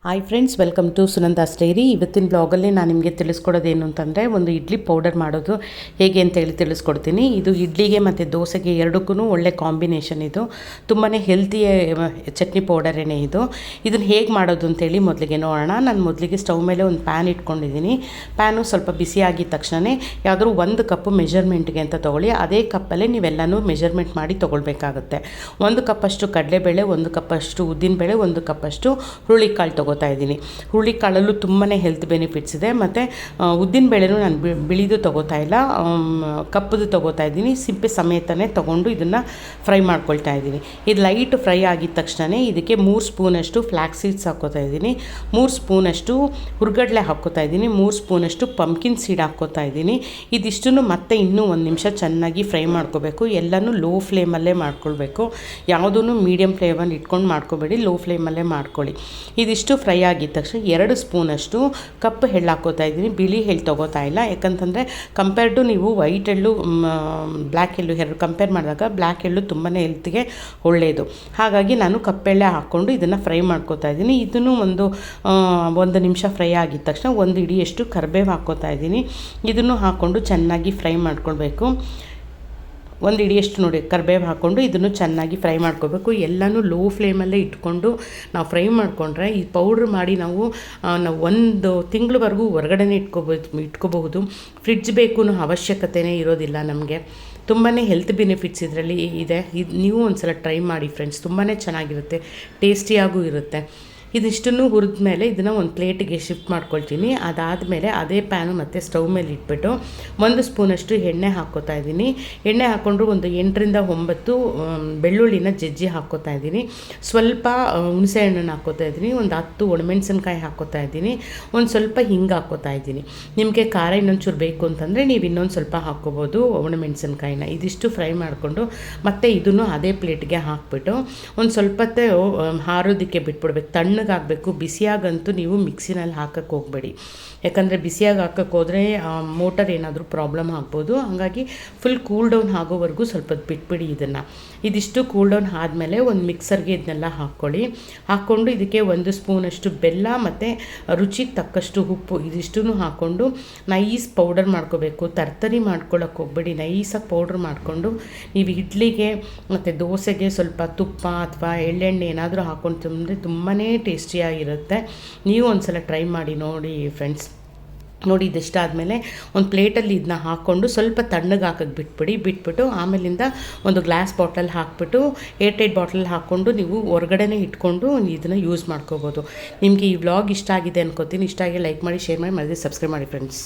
Hi friends, welcome to Sunanda's diary. ಇವತ್ತಿನ ಬ್ಲಾಗಲ್ಲಿ ನಾನು ನಿಮಗೆ ತಿಳಿಸ್ಕೊಡೋದೇನು ಅಂತಂದರೆ, ಒಂದು ಇಡ್ಲಿ ಪೌಡರ್ ಮಾಡೋದು ಹೇಗೆ ಅಂತೇಳಿ ತಿಳಿಸ್ಕೊಡ್ತೀನಿ. ಇದು ಇಡ್ಲಿಗೆ ಮತ್ತು ದೋಸೆಗೆ ಎರಡಕ್ಕೂ ಒಳ್ಳೆ ಕಾಂಬಿನೇಷನ್. ಇದು ತುಂಬಾ ಹೆಲ್ತಿಯ ಚಟ್ನಿ ಪೌಡರೇನೆ ಇದು. ಇದನ್ನು ಹೇಗೆ ಮಾಡೋದು ಅಂತೇಳಿ ಮೊದಲಿಗೆ ನೋಡೋಣ. ನಾನು ಮೊದಲಿಗೆ ಸ್ಟವ್ ಮೇಲೆ ಒಂದು ಪ್ಯಾನ್ ಇಟ್ಕೊಂಡಿದ್ದೀನಿ. ಪ್ಯಾನು ಸ್ವಲ್ಪ ಬಿಸಿ ಆಗಿದ ತಕ್ಷಣ ಯಾವುದಾದ್ರೂ 1 ಕಪ್ ಮೆಜರ್ಮೆಂಟ್ಗೆ ಅಂತ ತೊಗೊಳ್ಳಿ. ಅದೇ ಕಪ್ಪಲ್ಲೇ ನೀವೆಲ್ಲನೂ ಮೆಜರ್ಮೆಂಟ್ ಮಾಡಿ ತೊಗೊಳ್ಬೇಕಾಗುತ್ತೆ. 1 ಕಪ್ಪಷ್ಟು ಕಡಲೆಬೇಳೆ, 1 ಕಪ್ಪಷ್ಟು ಉದ್ದಿನಬೇಳೆ, 1 ಕಪ್ಪಷ್ಟು ಹುರುಳಿಕಾಳು ತೊಗೋತಾ ಇದ್ದೀನಿ. ಹುರುಳಿಕಾಳಲ್ಲೂ ತುಂಬಾ ಹೆಲ್ತ್ ಬೆನಿಫಿಟ್ಸ್ ಇದೆ. ಮತ್ತು ಉದ್ದಿನಬೇಳೆನೂ ನಾನು ಬಿಳಿದು ತೊಗೋತಾ ಇಲ್ಲ, ಕಪ್ಪದು ತೊಗೋತಾ ಇದ್ದೀನಿ. ಸಿಪ್ಪೆ ಸಮೇತನೇ ತೊಗೊಂಡು ಇದನ್ನು ಫ್ರೈ ಮಾಡ್ಕೊಳ್ತಾ ಇದ್ದೀನಿ. ಇದು ಲೈಟ್ ಫ್ರೈ ಆಗಿದ ತಕ್ಷಣ ಇದಕ್ಕೆ 3 ಸ್ಪೂನಷ್ಟು ಫ್ಲ್ಯಾಕ್ಸ್ ಸೀಡ್ಸ್ ಹಾಕ್ಕೋತಾ ಇದ್ದೀನಿ, 3 ಸ್ಪೂನಷ್ಟು ಹುರ್ಗಡ್ಲೆ ಹಾಕ್ಕೋತಾ ಇದ್ದೀನಿ, 3 ಸ್ಪೂನಷ್ಟು ಪಂಪ್ಕಿನ್ ಸೀಡ್ ಹಾಕ್ಕೋತಾ ಇದ್ದೀನಿ. ಇದಿಷ್ಟನ್ನು ಮತ್ತೆ ಇನ್ನೂ 1 ನಿಮಿಷ ಚೆನ್ನಾಗಿ ಫ್ರೈ ಮಾಡ್ಕೋಬೇಕು. ಎಲ್ಲನೂ ಲೋ ಫ್ಲೇಮಲ್ಲೇ ಮಾಡ್ಕೊಳ್ಬೇಕು. ಯಾವುದೂ ಮೀಡಿಯಮ್ ಫ್ಲೇಮಲ್ಲಿ ಇಟ್ಕೊಂಡು ಮಾಡ್ಕೋಬೇಡಿ, ಲೋ ಫ್ಲೇಮಲ್ಲೇ ಮಾಡ್ಕೊಳ್ಳಿ. ಇದಿಷ್ಟು ಫ್ರೈ ಆಗಿದ ತಕ್ಷಣ 2 ಸ್ಪೂನಷ್ಟು ಕಪ್ಪು ಎಳ್ಳು ಹಾಕ್ಕೋತಾ ಇದ್ದೀನಿ. ಬಿಳಿ ಎಳ್ಳು ತೊಗೋತಾ ಇಲ್ಲ, ಯಾಕಂತಂದರೆ ಕಂಪೇರ್ಡು ನೀವು ವೈಟ್ ಎಳ್ಳು ಬ್ಲ್ಯಾಕ್ ಎಳ್ಳು ಎರಡು ಕಂಪೇರ್ ಮಾಡಿದಾಗ ಬ್ಲ್ಯಾಕ್ ಎಳ್ಳು ತುಂಬಾ ಹೆಲ್ತ್ಗೆ ಒಳ್ಳೆಯದು. ಹಾಗಾಗಿ ನಾನು ಕಪ್ಪೆಳ್ಳೆ ಹಾಕ್ಕೊಂಡು ಇದನ್ನು ಫ್ರೈ ಮಾಡ್ಕೋತಾ ಇದ್ದೀನಿ. ಇದನ್ನು ಒಂದು ನಿಮಿಷ ಫ್ರೈ ಆಗಿದ ತಕ್ಷಣ 1 ಹಿಡಿಯಷ್ಟು ಕರಿಬೇವು ಹಾಕ್ಕೋತಾ ಇದ್ದೀನಿ. ಇದನ್ನು ಹಾಕ್ಕೊಂಡು ಚೆನ್ನಾಗಿ ಫ್ರೈ ಮಾಡ್ಕೊಳ್ಬೇಕು. 1 ಹಿಡಿಯಷ್ಟು ನೋಡಿ ಕರಿಬೇವು ಹಾಕ್ಕೊಂಡು ಇದನ್ನು ಚೆನ್ನಾಗಿ ಫ್ರೈ ಮಾಡ್ಕೋಬೇಕು. ಎಲ್ಲನೂ ಲೋ ಫ್ಲೇಮಲ್ಲೇ ಇಟ್ಕೊಂಡು ನಾವು ಫ್ರೈ ಮಾಡಿಕೊಂಡ್ರೆ ಈ ಪೌಡ್ರ್ ಮಾಡಿ ನಾವು 1 ತಿಂಗಳವರೆಗೂ ಹೊರಗಡೆನೇ ಇಟ್ಕೋಬಹುದು. ಫ್ರಿಡ್ಜ್ ಬೇಕು ಅವಶ್ಯಕತೆಯೇ ಇರೋದಿಲ್ಲ ನಮಗೆ. ತುಂಬಾ ಹೆಲ್ತ್ ಬೆನಿಫಿಟ್ಸ್ ಇದರಲ್ಲಿ ಇದೆ. ಇದು ನೀವು ಒಂದ್ಸಲ ಟ್ರೈ ಮಾಡಿ ಫ್ರೆಂಡ್ಸ್, ತುಂಬಾ ಚೆನ್ನಾಗಿರುತ್ತೆ, ಟೇಸ್ಟಿಯಾಗೂ ಇರುತ್ತೆ. ಇದಿಷ್ಟನ್ನು ಹುರಿದ ಮೇಲೆ ಇದನ್ನು ಒಂದು ಪ್ಲೇಟಿಗೆ ಶಿಫ್ಟ್ ಮಾಡ್ಕೊಳ್ತೀನಿ. ಅದಾದಮೇಲೆ ಅದೇ ಪ್ಯಾನು ಮತ್ತು ಸ್ಟವ್ ಮೇಲೆ ಇಟ್ಬಿಟ್ಟು 1 ಸ್ಪೂನಷ್ಟು ಎಣ್ಣೆ ಹಾಕ್ಕೋತಾ ಇದ್ದೀನಿ. ಎಣ್ಣೆ ಹಾಕ್ಕೊಂಡು ಒಂದು 8ರಿಂದ 9 ಬೆಳ್ಳುಳ್ಳಿನ ಜಜ್ಜಿ ಹಾಕ್ಕೋತಾ ಇದ್ದೀನಿ. ಸ್ವಲ್ಪ ಹುಣಸೆ ಹಣ್ಣನ್ನು ಹಾಕ್ಕೋತಾ ಇದ್ದೀನಿ. ಒಂದು 10 ಒಣಮೆಣಸಿನ್ಕಾಯಿ ಹಾಕ್ಕೋತಾ ಇದ್ದೀನಿ. ಒಂದು ಸ್ವಲ್ಪ ಹಿಂಗೆ ಹಾಕ್ಕೋತಾ ಇದ್ದೀನಿ. ನಿಮಗೆ ಖಾರ ಇನ್ನೊಂಚೂರು ಬೇಕು ಅಂತಂದರೆ ನೀವು ಇನ್ನೊಂದು ಸ್ವಲ್ಪ ಹಾಕ್ಕೋಬೋದು ಒಣಮೆಣಸಿನ್ಕಾಯಿನ. ಇದಿಷ್ಟು ಫ್ರೈ ಮಾಡಿಕೊಂಡು ಮತ್ತೆ ಇದನ್ನು ಅದೇ ಪ್ಲೇಟ್ಗೆ ಹಾಕ್ಬಿಟ್ಟು ಒಂದು ಸ್ವಲ್ಪ ಹಾರೋದಕ್ಕೆ ಬಿಟ್ಬಿಡ್ಬೇಕು. ತಣ್ಣಗಾಗಬೇಕು. ಬಿಸಿಯಾಗಂತೂ ನೀವು ಮಿಕ್ಸಿನಲ್ಲಿ ಹಾಕಕ್ಕೆ ಹೋಗಬೇಡಿ, ಯಾಕಂದರೆ ಬಿಸಿಯಾಗಿ ಹಾಕಕ್ಕೆ ಹೋದರೆ ಮೋಟರ್ ಏನಾದರೂ ಪ್ರಾಬ್ಲಮ್ ಆಗ್ಬೋದು. ಹಾಗಾಗಿ ಫುಲ್ ಕೂಲ್ ಡೌನ್ ಆಗೋವರೆಗೂ ಸ್ವಲ್ಪ ಬಿಟ್ಬಿಡಿ ಇದನ್ನು. ಇದಿಷ್ಟು ಕೂಲ್ ಡೌನ್ ಆದಮೇಲೆ ಒಂದು ಮಿಕ್ಸರ್ಗೆ ಇದನ್ನೆಲ್ಲ ಹಾಕ್ಕೊಳ್ಳಿ. ಹಾಕ್ಕೊಂಡು ಇದಕ್ಕೆ 1 ಸ್ಪೂನಷ್ಟು ಬೆಲ್ಲ ಮತ್ತು ರುಚಿಗೆ ತಕ್ಕಷ್ಟು ಉಪ್ಪು ಇದಿಷ್ಟೂ ಹಾಕ್ಕೊಂಡು ನೈಸ್ ಪೌಡರ್ ಮಾಡ್ಕೋಬೇಕು. ತರ್ತರಿ ಮಾಡ್ಕೊಳ್ಳೋಕೆ ಹೋಗಬೇಡಿ, ನೈಸಾಗಿ ಪೌಡ್ರ್ ಮಾಡಿಕೊಂಡು ನೀವು ಇಡ್ಲಿಗೆ ಮತ್ತು ದೋಸೆಗೆ ಸ್ವಲ್ಪ ತುಪ್ಪ ಅಥವಾ ಎಳ್ಳೆಣ್ಣೆ ಏನಾದರೂ ಹಾಕ್ಕೊಂಡು ತಿಂದರೆ ತುಂಬಾ ಟೇಸ್ಟಿಯಾಗಿರುತ್ತೆ. ನೀವು ಒಂದು ಸಲ ಟ್ರೈ ಮಾಡಿ ನೋಡಿ ಫ್ರೆಂಡ್ಸ್. ನೋಡಿ, ಇದಿಷ್ಟಾದಮೇಲೆ ಒಂದು ಪ್ಲೇಟಲ್ಲಿ ಇದನ್ನ ಹಾಕ್ಕೊಂಡು ಸ್ವಲ್ಪ ತಣ್ಣಗೆ ಹಾಕಕ್ಕೆ ಬಿಟ್ಬಿಟ್ಟು ಆಮೇಲಿಂದ ಒಂದು ಗ್ಲಾಸ್ ಬಾಟಲ್ ಹಾಕ್ಬಿಟ್ಟು ಏರ್ಟೈಟ್ ಬಾಟಲ್ ಹಾಕ್ಕೊಂಡು ನೀವು ಹೊರಗಡೆನೇ ಇಟ್ಕೊಂಡು ಇದನ್ನು ಯೂಸ್ ಮಾಡ್ಕೋಬೋದು. ನಿಮಗೆ ಈ ವ್ಲಾಗ್ ಇಷ್ಟ ಆಗಿದೆ ಅನ್ಕೋತೀನಿ. ಇಷ್ಟ ಆಗಿ ಲೈಕ್ ಮಾಡಿ, ಶೇರ್ ಮಾಡಿ, ಸಬ್ಸ್ಕ್ರೈಬ್ ಮಾಡಿ ಫ್ರೆಂಡ್ಸ್.